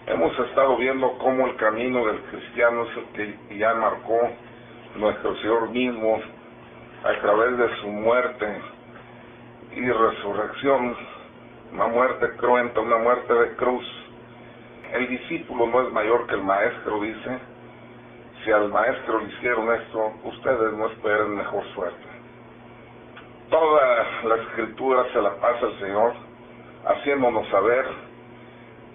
Hemos estado viendo cómo el camino del cristiano es el que ya marcó nuestro Señor mismo a través de su muerte y resurrección, una muerte cruenta, una muerte de cruz. El discípulo no es mayor que el maestro, dice. Si al maestro le hicieron esto, ustedes no esperen mejor suerte. Toda la escritura se la pasa al Señor, haciéndonos saber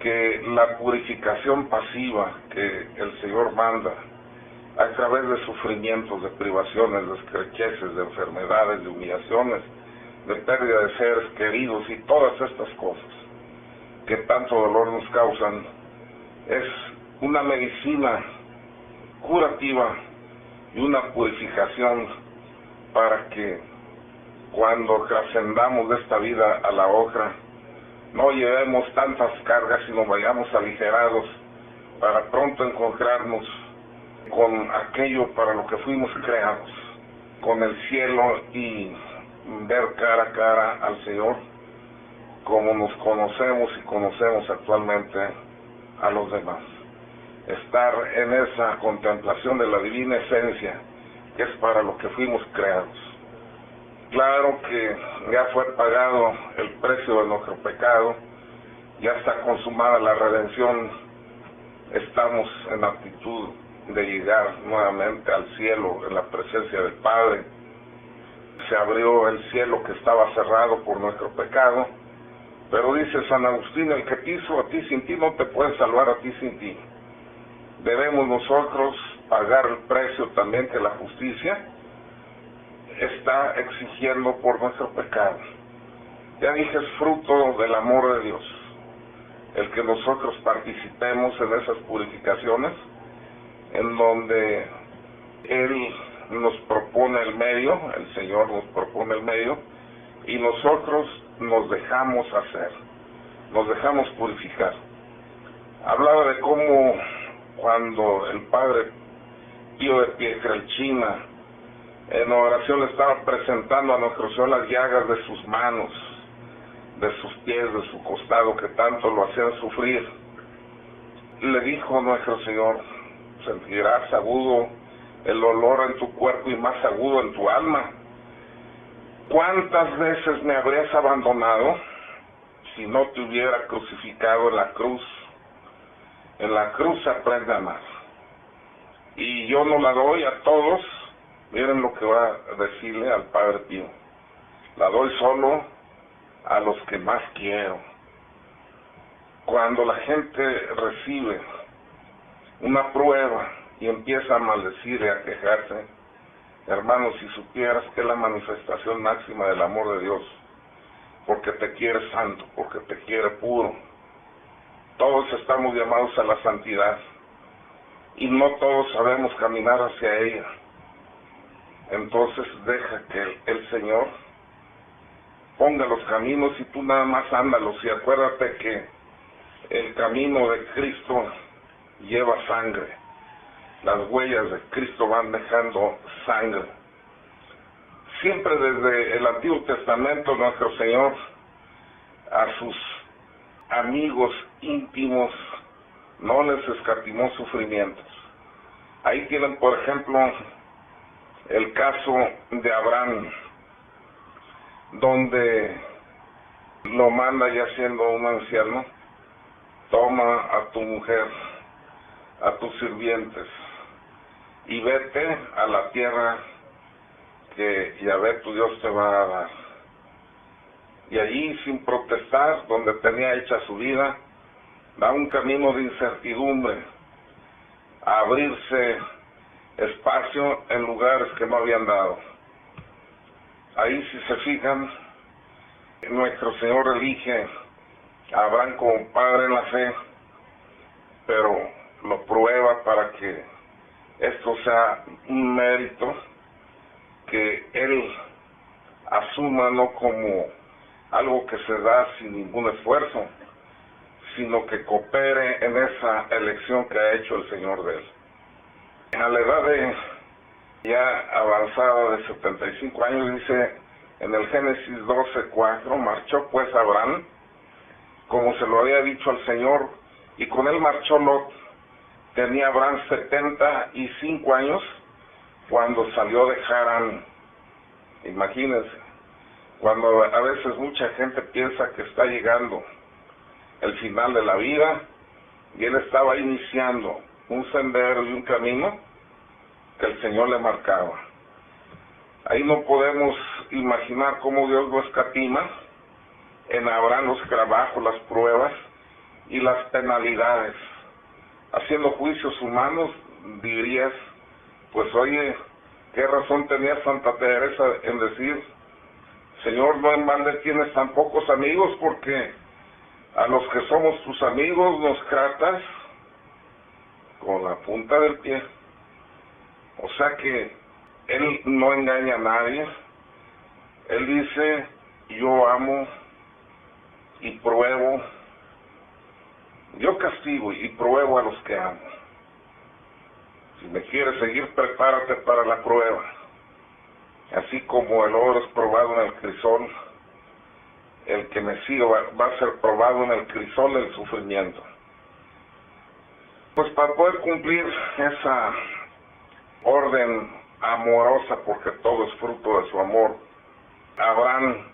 que la purificación pasiva que el Señor manda a través de sufrimientos, de privaciones, de escrecheces, de enfermedades, de humillaciones, de pérdida de seres queridos y todas estas cosas que tanto dolor nos causan, es una medicina curativa y una purificación para que cuando trascendamos de esta vida a la otra, no llevemos tantas cargas, sino vayamos aligerados para pronto encontrarnos con aquello para lo que fuimos creados, con el cielo y ver cara a cara al Señor como nos conocemos y conocemos actualmente a los demás. Estar en esa contemplación de la divina esencia que es para lo que fuimos creados. Claro que ya fue pagado el precio de nuestro pecado, ya está consumada la redención, estamos en actitud de llegar nuevamente al cielo en la presencia del Padre. Se abrió el cielo que estaba cerrado por nuestro pecado, pero dice San Agustín, el que te hizo a ti sin ti no te puede salvar a ti sin ti. Debemos nosotros pagar el precio también que la justicia está exigiendo por nuestro pecado. Ya dije, es fruto del amor de Dios el que nosotros participemos en esas purificaciones en donde Él nos propone el medio, el Señor nos propone el medio y nosotros nos dejamos hacer, nos dejamos purificar. Hablaba de cómo cuando el Padre Pío de Pietrelcina en oración le estaba presentando a nuestro Señor las llagas de sus manos, de sus pies, de su costado, que tanto lo hacían sufrir. Le dijo nuestro Señor, sentirás agudo el olor en tu cuerpo y más agudo en tu alma. ¿Cuántas veces me habrías abandonado si no te hubiera crucificado en la cruz? En la cruz se aprende a amar. Y yo no la doy a todos. Miren lo que va a decirle al Padre Pío. La doy solo a los que más quiero. Cuando la gente recibe una prueba y empieza a maldecir y a quejarse, hermanos, si supieras que es la manifestación máxima del amor de Dios, porque te quiere santo, porque te quiere puro. Todos estamos llamados a la santidad y no todos sabemos caminar hacia ella. Entonces deja que el Señor ponga los caminos y tú nada más ándalos, y acuérdate que el camino de Cristo lleva sangre. Las huellas de Cristo van dejando sangre. Siempre desde el Antiguo Testamento nuestro Señor a sus amigos íntimos no les escatimó sufrimientos. Ahí tienen, por ejemplo, el caso de Abraham, donde lo manda ya siendo un anciano: toma a tu mujer, a tus sirvientes, y vete a la tierra que Yahvé tu Dios te va a dar. Y allí, sin protestar, donde tenía hecha su vida, da un camino de incertidumbre, a abrirse espacio en lugares que no habían dado. Ahí, si se fijan, nuestro Señor elige a Abraham como padre en la fe, pero lo prueba para que esto sea un mérito que Él asuma, no como algo que se da sin ningún esfuerzo, sino que coopere en esa elección que ha hecho el Señor de él. A la edad de ya avanzada de 75 años, dice en el Génesis 12:4, marchó pues Abraham, como se lo había dicho al Señor, y con él marchó Lot. Tenía Abraham 75 años cuando salió de Harán. Imagínense, cuando a veces mucha gente piensa que está llegando el final de la vida, y él estaba iniciando un sendero y un camino que el Señor le marcaba. Ahí no podemos imaginar cómo Dios lo escatima en Abraham los trabajos, las pruebas y las penalidades. Haciendo juicios humanos, dirías, pues oye, ¿qué razón tenía Santa Teresa en decir, Señor, no en balde tienes tan pocos amigos, porque a los que somos tus amigos nos tratas con la punta del pie? O sea que él no engaña a nadie. Él dice, yo amo y pruebo, yo castigo y pruebo a los que amo. Si me quieres seguir, prepárate para la prueba. Así como el oro es probado en el crisol, el que me sigue va a ser probado en el crisol del sufrimiento. Pues para poder cumplir esa orden amorosa, porque todo es fruto de su amor, Abraham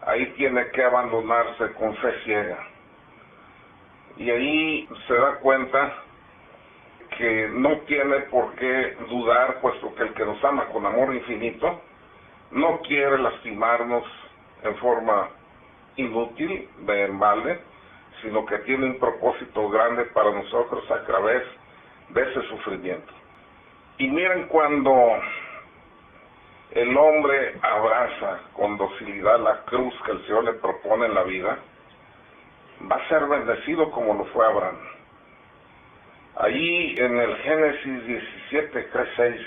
ahí tiene que abandonarse con fe ciega. Y ahí se da cuenta que no tiene por qué dudar, puesto que el que nos ama con amor infinito no quiere lastimarnos en forma inútil, de embalde, sino que tiene un propósito grande para nosotros a través de ese sufrimiento. Y miren, cuando el hombre abraza con docilidad la cruz que el Señor le propone en la vida, va a ser bendecido como lo fue Abraham. Allí en el Génesis 17:6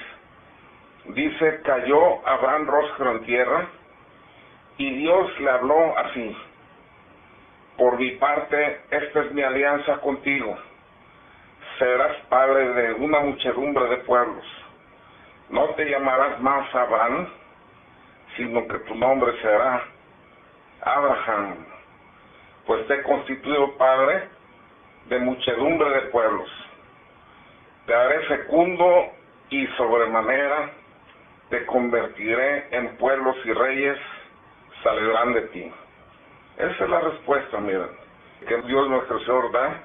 dice, cayó Abraham rostro en tierra, y Dios le habló así, por mi parte, esta es mi alianza contigo, serás padre de una muchedumbre de pueblos, no te llamarás más Abraham, sino que tu nombre será Abraham, pues te he constituido padre de muchedumbre de pueblos, te haré fecundo y sobremanera te convertiré en pueblos y reyes saldrán de ti. Esa es la respuesta, miren, que Dios nuestro Señor da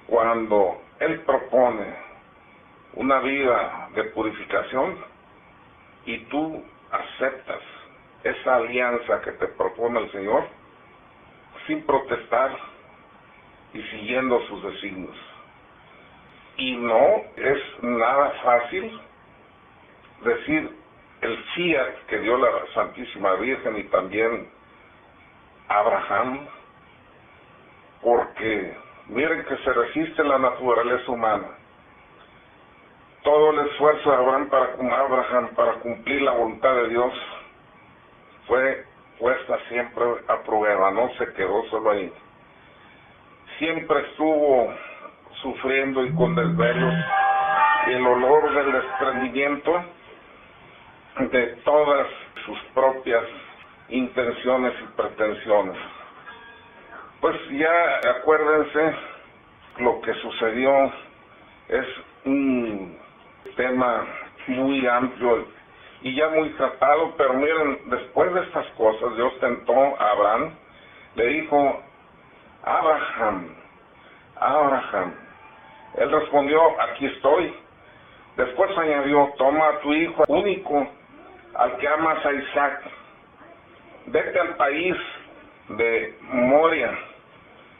cuando Él propone una vida de purificación y tú aceptas esa alianza que te propone el Señor sin protestar y siguiendo sus designios. Y no es nada fácil decir el fiat que dio la Santísima Virgen y también Abraham, porque miren que se resiste la naturaleza humana. Todo el esfuerzo de Abraham para cumplir la voluntad de Dios fue puesta siempre a prueba, no se quedó solo ahí. Siempre estuvo sufriendo y con desvelos y el olor del desprendimiento de todas sus propias intenciones y pretensiones. Pues ya acuérdense, lo que sucedió es un tema muy amplio y ya muy tratado, pero miren, después de estas cosas Dios tentó a Abraham, le dijo, Abraham, Abraham. Él respondió, aquí estoy. Después añadió, toma a tu hijo único, al que amas, a Isaac, vete al país de Moria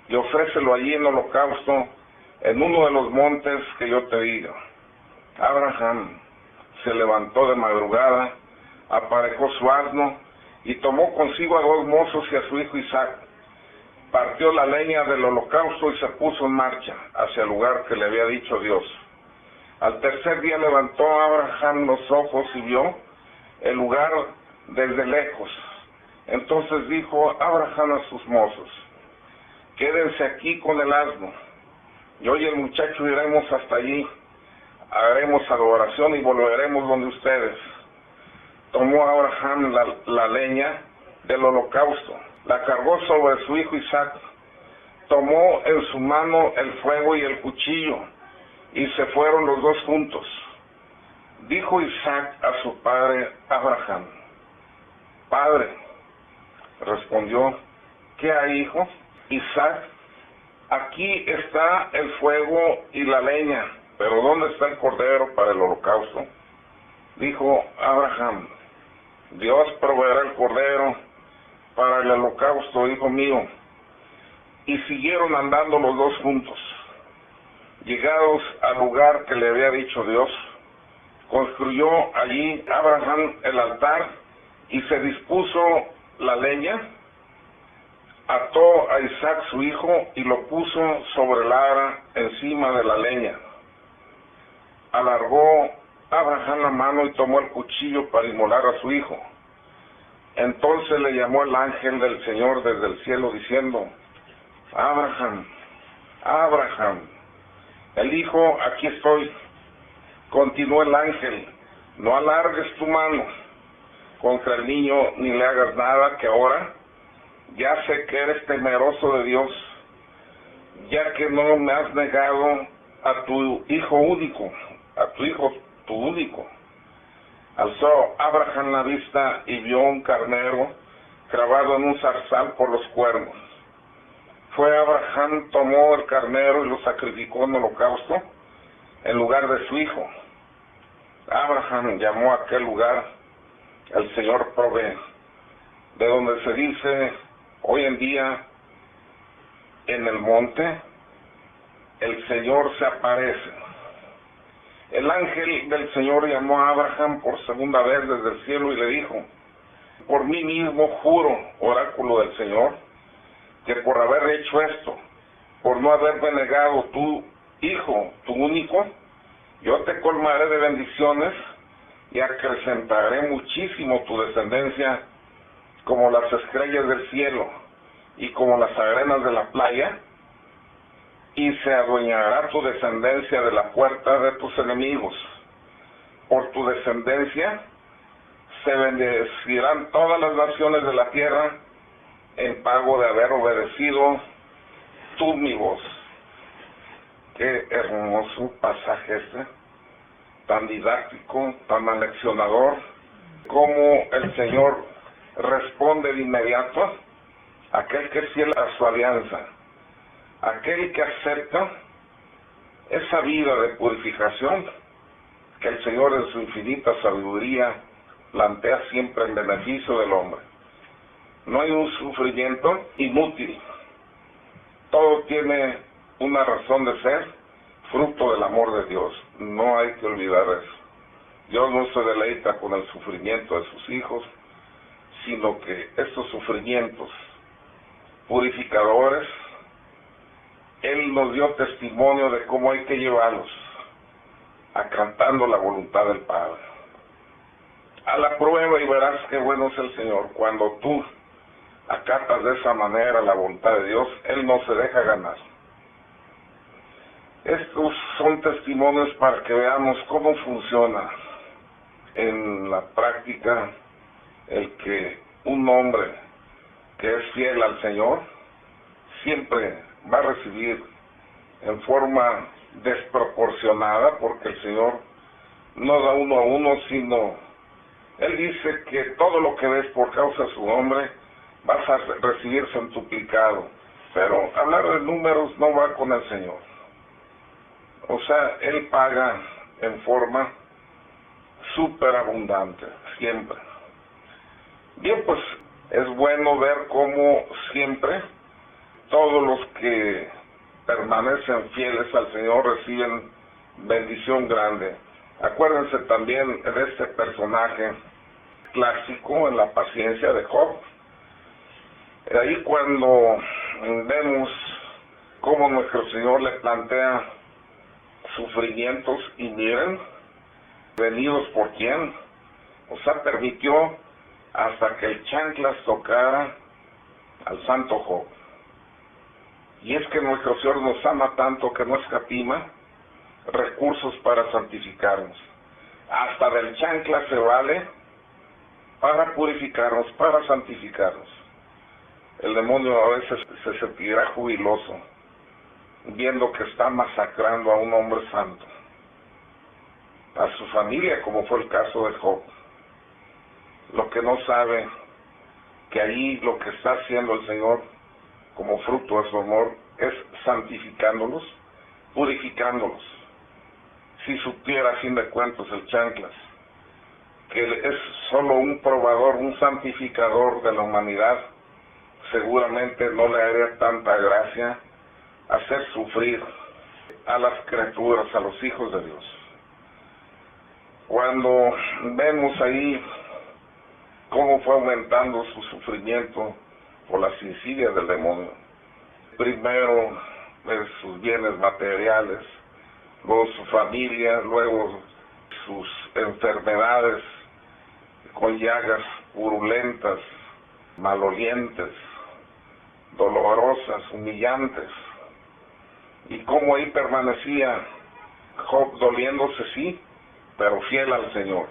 y ofrécelo allí en holocausto en uno de los montes que yo te diga. Abraham se levantó de madrugada, aparejó su asno y tomó consigo a 2 mozos y a su hijo Isaac. Partió la leña del holocausto y se puso en marcha hacia el lugar que le había dicho Dios. Al tercer día levantó Abraham los ojos y vio el lugar desde lejos. Entonces dijo Abraham a sus mozos, quédense aquí con el asno. Yo y el muchacho iremos hasta allí, haremos adoración y volveremos donde ustedes. Tomó Abraham la leña del holocausto, la cargó sobre su hijo Isaac, tomó en su mano el fuego y el cuchillo, y se fueron los dos juntos. Dijo Isaac a su padre Abraham: Padre. Respondió: ¿Qué hay, hijo? Isaac: Aquí está el fuego y la leña, pero ¿dónde está el cordero para el holocausto? Dijo Abraham: Dios proveerá el cordero para el holocausto, hijo mío. Y siguieron andando los dos juntos. Llegados al lugar que le había dicho Dios, construyó allí Abraham el altar y se dispuso la leña, ató a Isaac su hijo y lo puso sobre el ara encima de la leña. Alargó Abraham la mano y tomó el cuchillo para inmolar a su hijo. Entonces le llamó el ángel del Señor desde el cielo diciendo: Abraham, Abraham. Él dijo: Aquí estoy. Continuó el ángel: No alargues tu mano contra el niño ni le hagas nada, que ahora ya sé que eres temeroso de Dios, ya que no me has negado a tu hijo único, tu único. Alzó Abraham la vista y vio un carnero clavado en un zarzal por los cuernos. Fue Abraham, tomó el carnero y lo sacrificó en holocausto en lugar de su hijo. Abraham llamó a aquel lugar: El Señor provee, de donde se dice hoy en día: en el monte el Señor se aparece. El ángel del Señor llamó a Abraham por segunda vez desde el cielo y le dijo: Por mí mismo juro, oráculo del Señor, que por haber hecho esto, por no haberme negado tu hijo, tu único, yo te colmaré de bendiciones y acrecentaré muchísimo tu descendencia como las estrellas del cielo y como las arenas de la playa, y se adueñará tu descendencia de la puerta de tus enemigos. Por tu descendencia se bendecirán todas las naciones de la tierra en pago de haber obedecido tú mi voz. Qué hermoso pasaje este, tan didáctico, tan aleccionador, como el Señor responde de inmediato a aquel que es fiel a su alianza, aquel que acepta esa vida de purificación que el Señor en su infinita sabiduría plantea siempre en beneficio del hombre. No hay un sufrimiento inútil, todo tiene una razón de ser, fruto del amor de Dios. No hay que olvidar eso. Dios no se deleita con el sufrimiento de sus hijos, sino que estos sufrimientos purificadores, Él nos dio testimonio de cómo hay que llevarlos, acatando la voluntad del Padre. A la prueba y verás qué bueno es el Señor. Cuando tú acatas de esa manera la voluntad de Dios, Él no se deja ganar. Estos son testimonios para que veamos cómo funciona en la práctica el que un hombre que es fiel al Señor siempre va a recibir en forma desproporcionada, porque el Señor no da uno a uno, sino Él dice que todo lo que des por causa de su nombre vas a recibir centuplicado. Pero hablar de números no va con el Señor. O sea, Él paga en forma superabundante, siempre. Bien, pues es bueno ver cómo siempre todos los que permanecen fieles al Señor reciben bendición grande. Acuérdense también de este personaje clásico en la paciencia de Job. Ahí cuando vemos cómo nuestro Señor le plantea sufrimientos, y miren, venidos por quién, o sea, permitió hasta que el chanclas tocara al santo Job. Y es que nuestro Señor nos ama tanto que no escatima recursos para santificarnos. Hasta del chancla se vale para purificarnos, para santificarnos. El demonio a veces se sentirá jubiloso viendo que está masacrando a un hombre santo, a su familia, como fue el caso de Job. Lo que no sabe que ahí lo que está haciendo el Señor como fruto de su amor es santificándolos, purificándolos. Si supiera a fin de cuentas el chanclas que es solo un probador, un santificador de la humanidad, seguramente no le haría tanta gracia hacer sufrir a las criaturas, a los hijos de Dios. Cuando vemos ahí cómo fue aumentando su sufrimiento por las insidias del demonio, primero sus bienes materiales, luego su familia, luego sus enfermedades con llagas purulentas, malolientes, dolorosas, humillantes, y cómo ahí permanecía Job doliéndose, sí, pero fiel al Señor.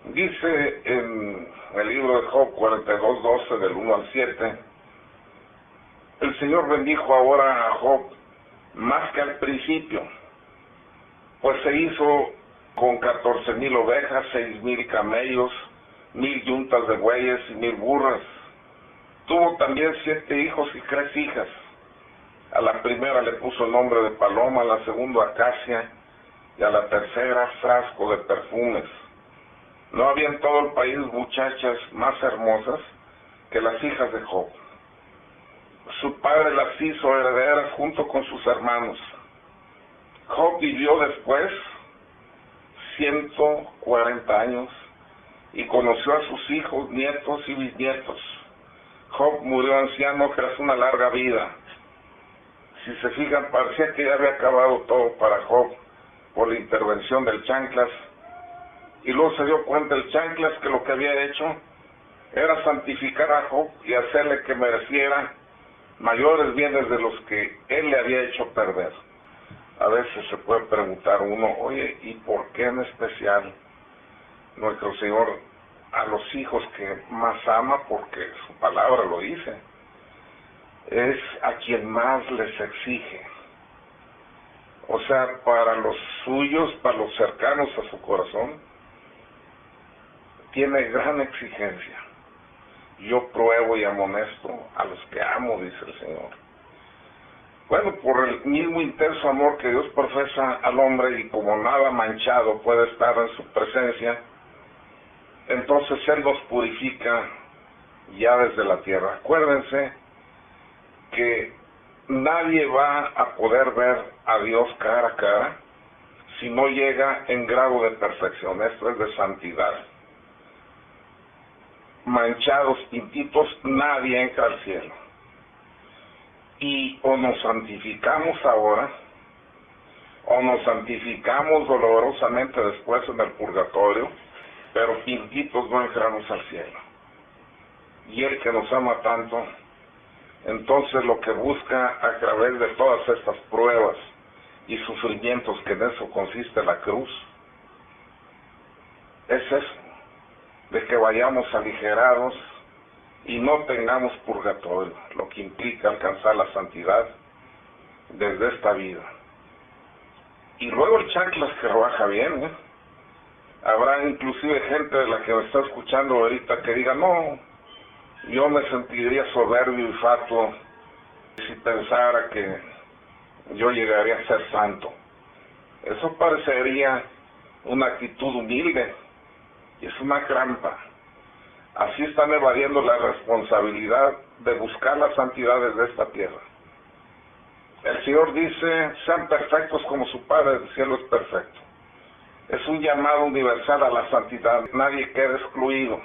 Dice en el libro de Job 42:12 del 1 al 7, el Señor bendijo ahora a Job más que al principio, pues se hizo con 14,000 ovejas, 6,000 camellos, 1,000 yuntas de bueyes y 1,000 burras. Tuvo también 7 hijos y 3 hijas. A la primera le puso el nombre de Paloma, a la segunda Acacia, y a la tercera Frasco de perfumes. No había en todo el país muchachas más hermosas que las hijas de Job. Su padre las hizo herederas junto con sus hermanos. Job vivió después 140 años y conoció a sus hijos, nietos y bisnietos. Job murió anciano tras una larga vida. Si se fijan, parecía que ya había acabado todo para Job por la intervención del chanclas, y luego se dio cuenta el chanclas que lo que había hecho era santificar a Job y hacerle que mereciera mayores bienes de los que él le había hecho perder. A veces se puede preguntar uno, oye, ¿y por qué en especial nuestro Señor a los hijos que más ama? Porque su palabra lo dice, es a quien más les exige. O sea, para los suyos, para los cercanos a su corazón, tiene gran exigencia. Yo pruebo y amonesto a los que amo, dice el Señor. Bueno, por el mismo intenso amor que Dios profesa al hombre, y como nada manchado puede estar en su presencia, entonces Él nos purifica ya desde la tierra. Acuérdense que nadie va a poder ver a Dios cara a cara si no llega en grado de perfección. Esto es de santidad. Manchados, pintitos, nadie entra al cielo. Y o nos santificamos ahora, o nos santificamos dolorosamente después en el purgatorio, pero pintitos no entramos al cielo. Y el que nos ama tanto, entonces lo que busca a través de todas estas pruebas y sufrimientos, que en eso consiste la cruz, es eso, de que vayamos aligerados y no tengamos purgatorio, lo que implica alcanzar la santidad desde esta vida. Y luego el chanclas que trabaja bien, Habrá inclusive gente de la que me está escuchando ahorita que diga, no, yo me sentiría soberbio y fatuo si pensara que yo llegaría a ser santo. Eso parecería una actitud humilde y es una trampa. Así están evadiendo la responsabilidad de buscar la santidad desde esta tierra. El Señor dice, sean perfectos como su Padre del cielo es perfecto. Es un llamado universal a la santidad, nadie queda excluido.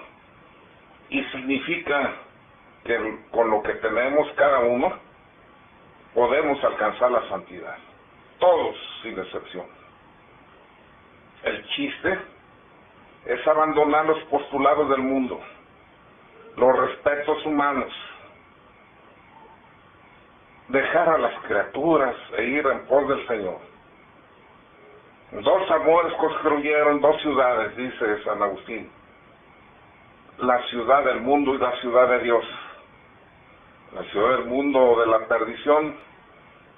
Y significa que con lo que tenemos cada uno, podemos alcanzar la santidad. Todos, sin excepción. El chiste es abandonar los postulados del mundo, los respetos humanos, dejar a las criaturas e ir en pos del Señor. Dos amores construyeron dos ciudades, dice San Agustín. La ciudad del mundo y la ciudad de Dios. La ciudad del mundo de la perdición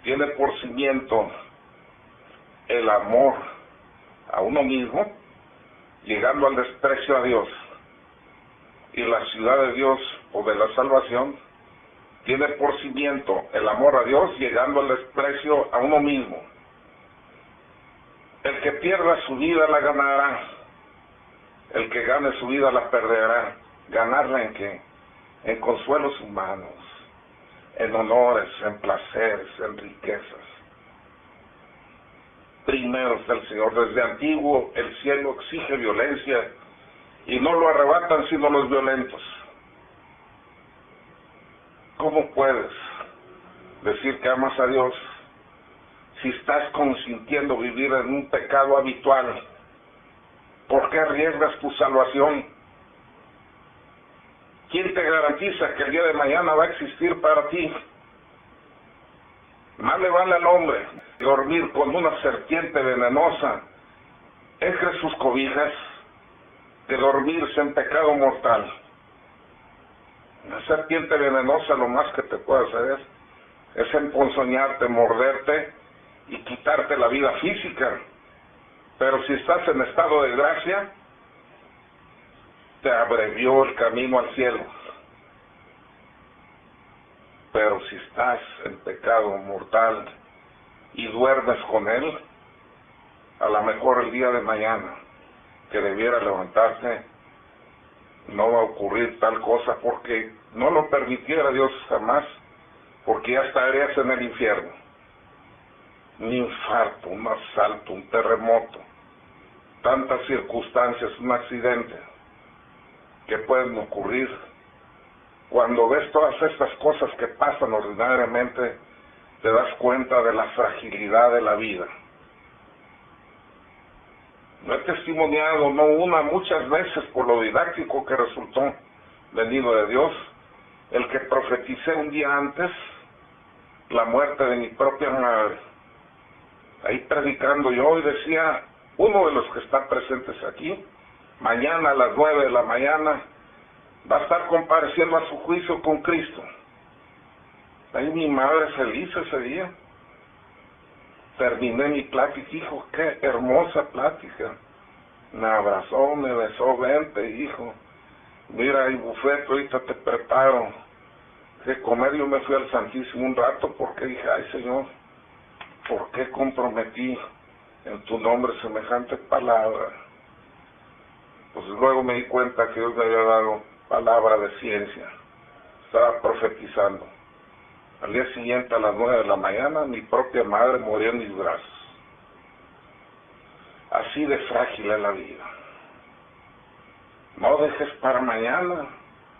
tiene por cimiento el amor a uno mismo, llegando al desprecio a Dios. Y la ciudad de Dios o de la salvación tiene por cimiento el amor a Dios, llegando al desprecio a uno mismo. El que pierda su vida la ganará, el que gane su vida la perderá. ¿Ganarla en qué? En consuelos humanos, en honores, en placeres, en riquezas. Primero está el Señor. Desde antiguo el cielo exige violencia y no lo arrebatan sino los violentos. ¿Cómo puedes decir que amas a Dios si estás consintiendo vivir en un pecado habitual? ¿Por qué arriesgas tu salvación? ¿Quién te garantiza que el día de mañana va a existir para ti? Más le vale al hombre dormir con una serpiente venenosa entre sus cobijas que dormirse en pecado mortal. La serpiente venenosa lo más que te puede hacer es emponzoñarte, morderte y quitarte la vida física. Pero si estás en estado de gracia, te abrevió el camino al cielo. Pero si estás en pecado mortal y duermes con él, a lo mejor el día de mañana que debiera levantarte, no va a ocurrir tal cosa porque no lo permitiera Dios jamás, porque ya estarías en el infierno. Un infarto, un asalto, un terremoto, tantas circunstancias, un accidente que pueden ocurrir. Cuando ves todas estas cosas que pasan ordinariamente, te das cuenta de la fragilidad de la vida. Lo he testimoniado, no una, muchas veces, por lo didáctico que resultó, venido de Dios, el que profeticé un día antes la muerte de mi propia madre. Ahí predicando yo, y decía, uno de los que están presentes aquí, mañana a las 9 de la mañana, va a estar compareciendo a su juicio con Cristo. Ahí mi madre feliz ese día. Terminé mi plática, hijo, qué hermosa plática. Me abrazó, me besó, vente, hijo. Mira, hay buffet, ahorita te preparo. De comer, yo me fui al Santísimo un rato porque dije, ay Señor, ¿por qué comprometí en tu nombre semejante palabra? Pues luego me di cuenta que Dios me había dado palabra de ciencia. Estaba profetizando. Al día siguiente, a las 9 de la mañana, mi propia madre murió en mis brazos. Así de frágil es la vida. No dejes para mañana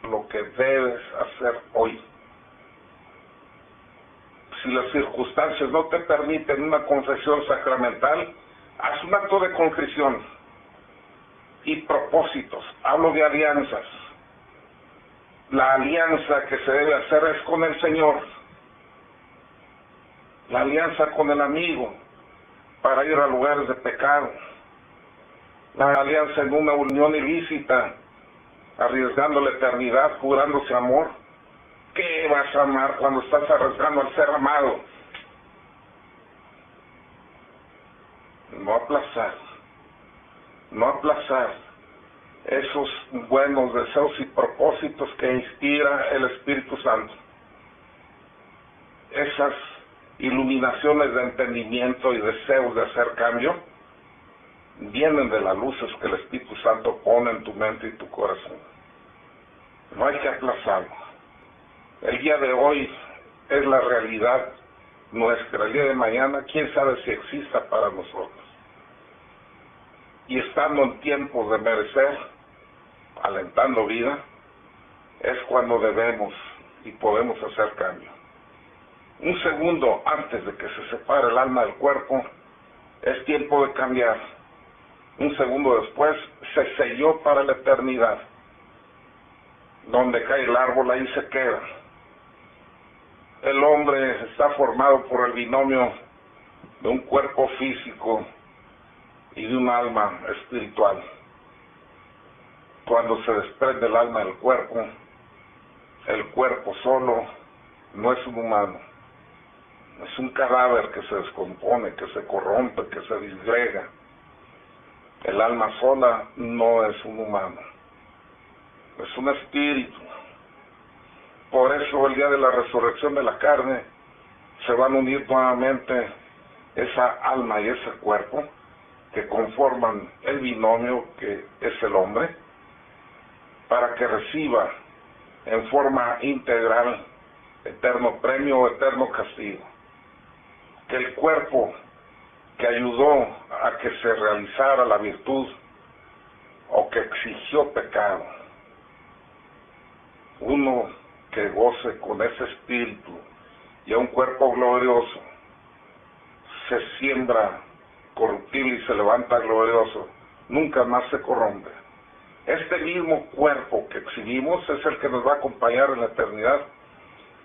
lo que debes hacer hoy. Si las circunstancias no te permiten una confesión sacramental, haz un acto de contrición y propósitos. Hablo de alianzas. La alianza que se debe hacer es con el Señor. La alianza con el amigo para ir a lugares de pecado. La alianza en una unión ilícita, arriesgando la eternidad, jurándose amor. ¿Qué vas a amar cuando estás arriesgando al ser amado? No aplazar. No aplazar esos buenos deseos y propósitos que inspira el Espíritu Santo. Esas iluminaciones de entendimiento y deseos de hacer cambio vienen de las luces que el Espíritu Santo pone en tu mente y tu corazón. No hay que aplazarlo. El día de hoy es la realidad nuestra. El día de mañana, quién sabe si exista para nosotros. Y estando en tiempos de merecer, alentando vida, es cuando debemos y podemos hacer cambio. Un segundo antes de que se separe el alma del cuerpo, es tiempo de cambiar. Un segundo después, se selló para la eternidad. Donde cae el árbol, ahí se queda. El hombre está formado por el binomio de un cuerpo físico y de un alma espiritual. Cuando se desprende el alma del cuerpo, el cuerpo solo no es un humano, es un cadáver que se descompone, que se corrompe, que se disgrega. El alma sola no es un humano, es un espíritu. Por eso el día de la resurrección de la carne se van a unir nuevamente esa alma y ese cuerpo que conforman el binomio que es el hombre, para que reciba en forma integral eterno premio o eterno castigo. Que el cuerpo que ayudó a que se realizara la virtud o que exigió pecado, uno que goce con ese espíritu y a un cuerpo glorioso, se siembra corruptible y se levanta glorioso, nunca más se corrompe. Este mismo cuerpo que exhibimos es el que nos va a acompañar en la eternidad,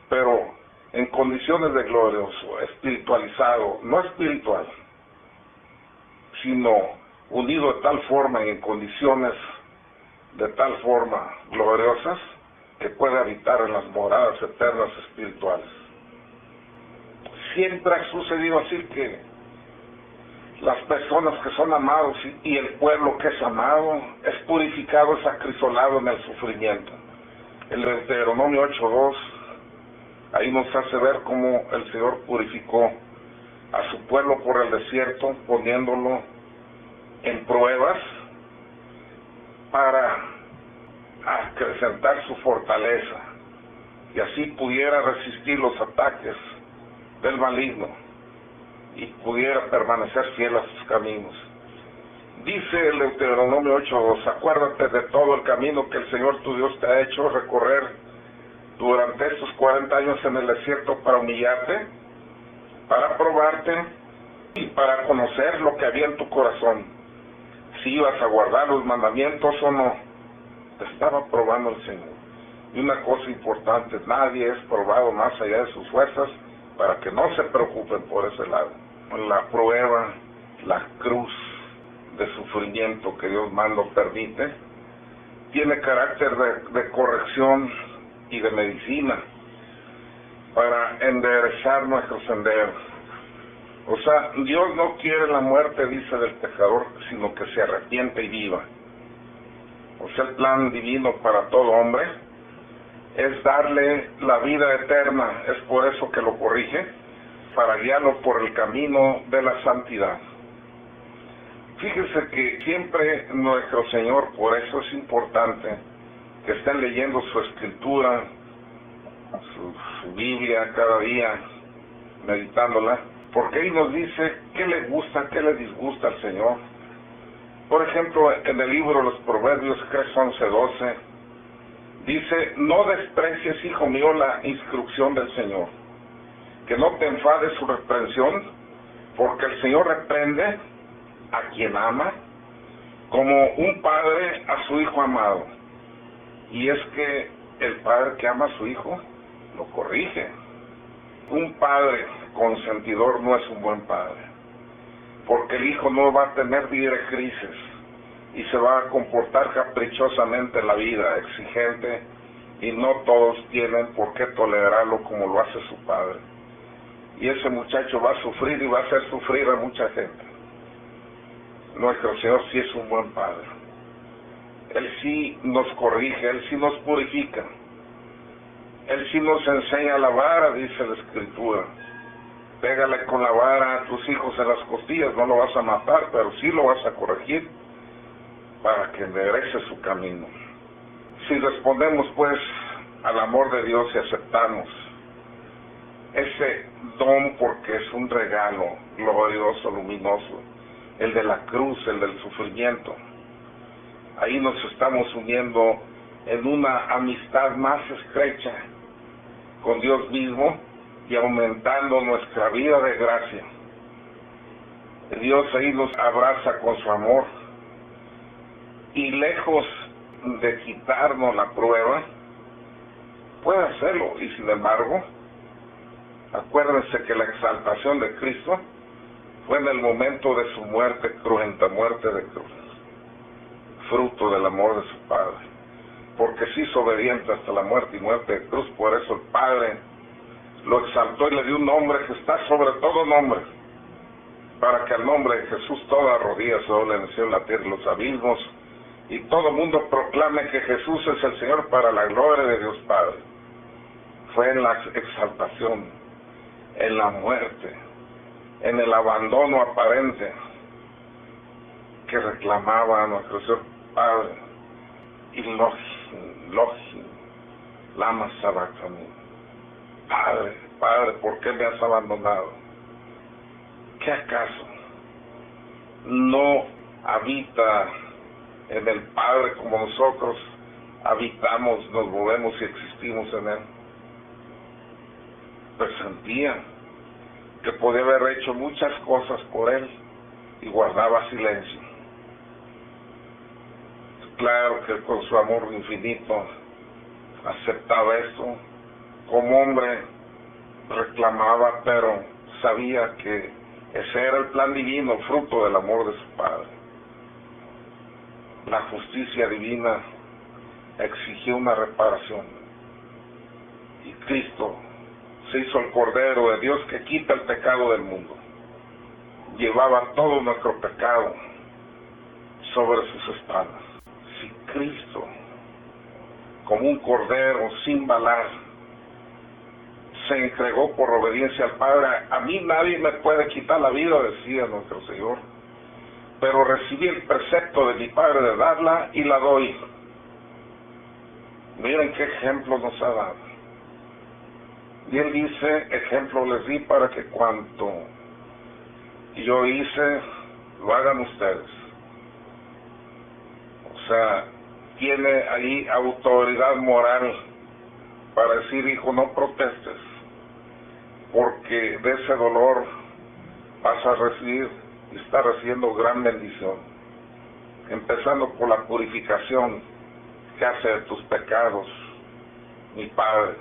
pero en condiciones de glorioso, espiritualizado, no espiritual, sino unido de tal forma y en condiciones de tal forma gloriosas que puede habitar en las moradas eternas espirituales. Siempre ha sucedido así que las personas que son amados y el pueblo que es amado es purificado, es acrisolado en el sufrimiento. El Deuteronomio 8:2 ahí nos hace ver cómo el Señor purificó a su pueblo por el desierto, poniéndolo en pruebas para acrecentar su fortaleza y así pudiera resistir los ataques del maligno y pudiera permanecer fiel a sus caminos. Dice el Deuteronomio 8:2, acuérdate de todo el camino que el Señor tu Dios te ha hecho recorrer durante estos 40 años en el desierto para humillarte, para probarte y para conocer lo que había en tu corazón, si ibas a guardar los mandamientos o no. Te estaba probando el Señor. Y una cosa importante, nadie es probado más allá de sus fuerzas, para que no se preocupen por ese lado. La prueba, la cruz de sufrimiento que Dios manda o permite, tiene carácter de corrección y de medicina para enderezar nuestros senderos. O sea, Dios no quiere la muerte, dice, del pecador, sino que se arrepiente y viva. O sea, el plan divino para todo hombre es darle la vida eterna, es por eso que lo corrige, para guiarlo por el camino de la santidad. Fíjese que siempre nuestro Señor, por eso es importante que estén leyendo su escritura, su Biblia cada día, meditándola, porque ahí nos dice qué le gusta, qué le disgusta al Señor. Por ejemplo, en el libro de los Proverbios 3:11-12, dice, no desprecies, hijo mío, la instrucción del Señor, que no te enfades su reprensión, porque el Señor reprende a quien ama, como un padre a su hijo amado. Y es que el padre que ama a su hijo, lo corrige. Un padre consentidor no es un buen padre, porque el hijo no va a tener directrices y se va a comportar caprichosamente en la vida, exigente, y no todos tienen por qué tolerarlo como lo hace su padre. Y ese muchacho va a sufrir y va a hacer sufrir a mucha gente. Nuestro Señor sí es un buen padre. Él sí nos corrige, Él sí nos purifica. Él sí nos enseña la vara, dice la Escritura. Pégale con la vara a tus hijos en las costillas, no lo vas a matar, pero sí lo vas a corregir para que enderece su camino. Si respondemos pues al amor de Dios y aceptamos ese don, porque es un regalo glorioso, luminoso, el de la cruz, el del sufrimiento, ahí nos estamos uniendo en una amistad más estrecha con Dios mismo y aumentando nuestra vida de gracia. Dios ahí nos abraza con su amor y lejos de quitarnos la prueba, puede hacerlo. Y sin embargo, acuérdense que la exaltación de Cristo fue en el momento de su muerte, cruenta muerte de cruz, fruto del amor de su Padre, porque se hizo obediente hasta la muerte y muerte de cruz. Por eso el Padre lo exaltó y le dio un nombre que está sobre todo nombre, para que al nombre de Jesús toda rodilla se doble en el cielo, en la tierra y los abismos, y todo mundo proclame que Jesús es el Señor para la gloria de Dios Padre. Fue en la exaltación, en la muerte, en el abandono aparente, que reclamaba a nuestro Señor Padre, y Elohim, lama sabachthani. Padre, Padre, ¿por qué me has abandonado? ¿Qué acaso no habita en el Padre como nosotros habitamos, nos movemos y existimos en Él? Pues sentía que podía haber hecho muchas cosas por Él y guardaba silencio. Claro que con su amor infinito aceptaba esto. Como hombre reclamaba, pero sabía que ese era el plan divino, fruto del amor de su Padre. La justicia divina exigió una reparación. Y Cristo se hizo el Cordero de Dios que quita el pecado del mundo. Llevaba todo nuestro pecado sobre sus espaldas. Si Cristo, como un cordero sin balar, se entregó por obediencia al Padre, a mí nadie me puede quitar la vida, decía nuestro Señor, pero recibí el precepto de mi Padre de darla y la doy. Miren qué ejemplo nos ha dado. Y Él dice, ejemplo les di para que cuanto yo hice, lo hagan ustedes. O sea, tiene ahí autoridad moral para decir, hijo, no protestes, porque de ese dolor vas a recibir y está recibiendo gran bendición, empezando por la purificación que hace de tus pecados mi Padre,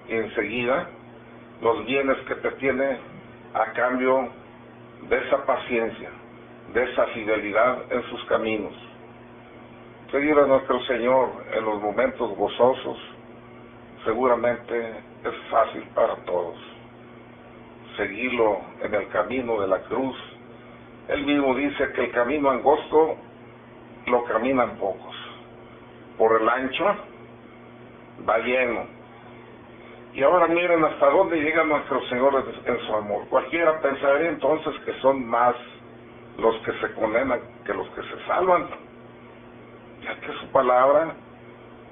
y enseguida los bienes que te tiene a cambio de esa paciencia, de esa fidelidad en sus caminos. Seguir a nuestro Señor en los momentos gozosos seguramente es fácil para todos. Seguirlo en el camino de la cruz, Él mismo dice que el camino angosto lo caminan pocos, por el ancho va lleno. Y ahora miren hasta dónde llega nuestro Señor en su amor. Cualquiera pensaría entonces que son más los que se condenan que los que se salvan, ya que su palabra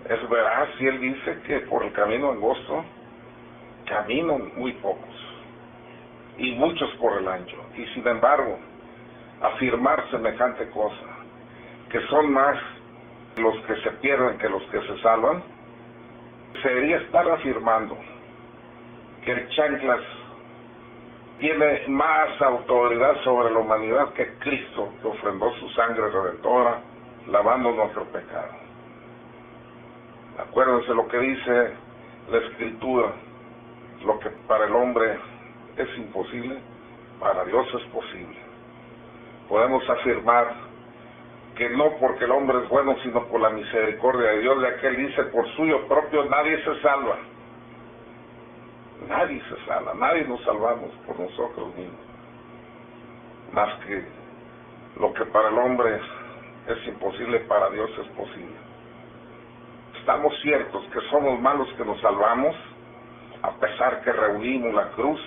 es veraz y Él dice que por el camino angosto caminan muy pocos y muchos por el ancho. Y sin embargo, afirmar semejante cosa, que son más los que se pierden que los que se salvan, sería estar afirmando que el chanclas tiene más autoridad sobre la humanidad que Cristo, que ofrendó su sangre redentora, lavando nuestro pecado. Acuérdense lo que dice la Escritura, lo que para el hombre es imposible, para Dios es posible. Podemos afirmar que no porque el hombre es bueno, sino por la misericordia de Dios, ya que Él dice, por suyo propio nadie se salva. Nadie se salva, nadie nos salvamos por nosotros mismos. Más que lo que para el hombre es imposible, para Dios es posible. Estamos ciertos que somos malos que nos salvamos, a pesar que reunimos la cruz,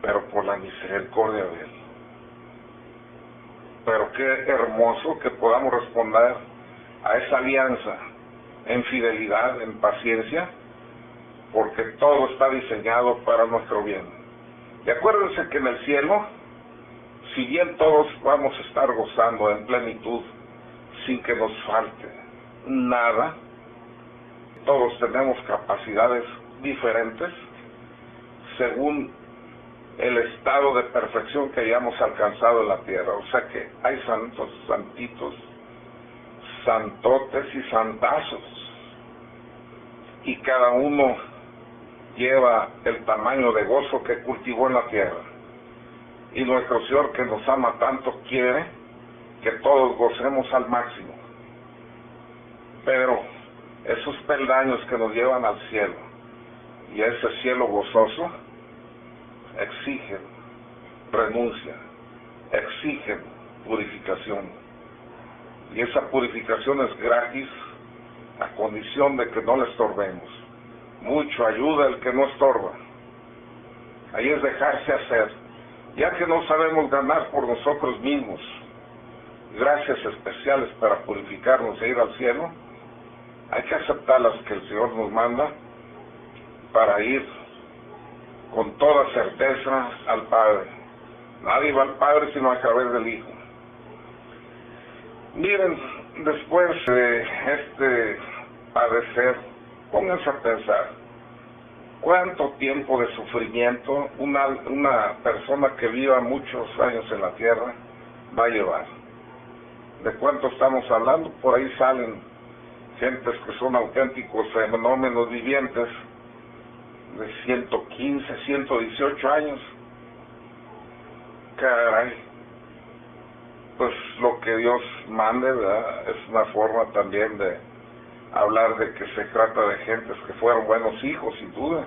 pero por la misericordia de Él. Pero qué hermoso que podamos responder a esa alianza en fidelidad, en paciencia, porque todo está diseñado para nuestro bien. Y acuérdense que en el cielo, si bien todos vamos a estar gozando en plenitud, sin que nos falte nada, todos tenemos capacidades diferentes, según el estado de perfección que hayamos alcanzado en la tierra. O sea que hay santos, santitos, santotes y santazos, y cada uno lleva el tamaño de gozo que cultivó en la tierra. Y nuestro Señor, que nos ama tanto, quiere que todos gocemos al máximo. Pero esos peldaños que nos llevan al cielo y a ese cielo gozoso, exigen renuncia, exigen purificación. Y esa purificación es gratis a condición de que no le estorbemos. Mucho ayuda el que no estorba. Ahí es dejarse hacer. Ya que no sabemos ganar por nosotros mismos gracias especiales para purificarnos e ir al cielo, hay que aceptar las que el Señor nos manda para ir con toda certeza al Padre. Nadie va al Padre sino a través del Hijo. Miren, después de este padecer, pónganse a pensar, ¿cuánto tiempo de sufrimiento una persona que viva muchos años en la tierra va a llevar? ¿De cuánto estamos hablando? Por ahí salen gentes que son auténticos fenómenos vivientes de 115, 118 años. Caray. Pues lo que Dios mande, ¿verdad? Es una forma también de hablar de que se trata de gentes que fueron buenos hijos, sin duda.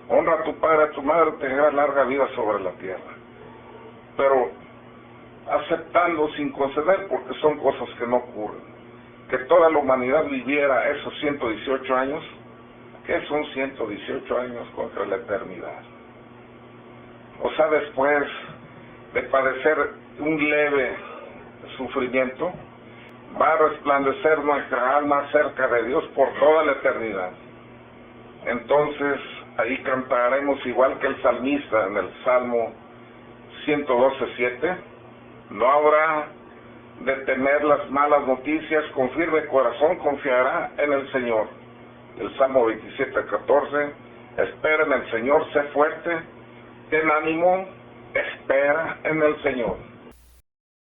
Honra a tu padre, a tu madre, tendrá larga vida sobre la tierra. Pero aceptando sin conceder, porque son cosas que no ocurren. Que toda la humanidad viviera esos 118 años, ¿qué son 118 años contra la eternidad? O sea, después de padecer un leve sufrimiento, va a resplandecer nuestra alma cerca de Dios por toda la eternidad. Entonces, ahí cantaremos igual que el salmista en el Salmo 112:7, no habrá de temer las malas noticias, con firme corazón confiará en el Señor. El Salmo 27:14, espera en el Señor, sé fuerte, ten ánimo, espera en el Señor.